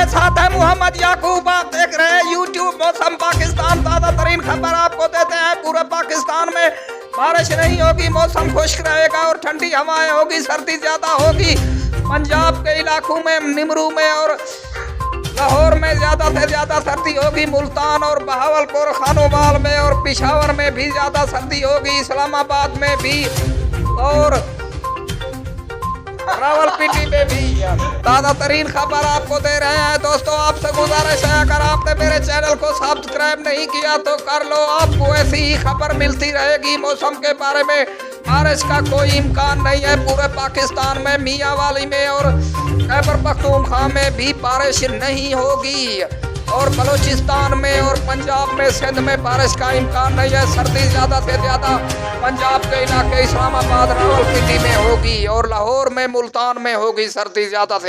साथ है मोहम्मद याकूब। आप देख रहे हैं यूट्यूब मौसम पाकिस्तान। ताज़ा तरीन खबर आपको देते हैं। पूरे पाकिस्तान में बारिश नहीं होगी, मौसम खुश्क रहेगा और ठंडी हवाएं होगी, सर्दी ज्यादा होगी। पंजाब के इलाकों में निमरू में और लाहौर में ज्यादा से ज्यादा सर्दी होगी। मुल्तान और बहावलपुर, खानोवाल में और पिशावर में भी ज्यादा सर्दी होगी। इस्लामाबाद में भी और रावलपिंडी में भी ताज़ा तरीन खबर आपको दे रहे हैं। दोस्तों, आपसे गुजारिश है, अगर आपने मेरे चैनल को सब्सक्राइब नहीं किया तो कर लो। आपको ऐसी ही खबर मिलती रहेगी मौसम के बारे में। बारिश का कोई इम्कान नहीं है पूरे पाकिस्तान में। मियांवाली में और खैबर पख्तूनख्वा में भी बारिश नहीं होगी और बलूचिस्तान में और पंजाब में, सिंध में बारिश का इम्कान नहीं है। सर्दी ज़्यादा से ज़्यादा पंजाब के इलाके, इस्लामाबाद, रावलपिंडी में होगी और लाहौर में, मुल्तान में होगी सर्दी ज़्यादा से।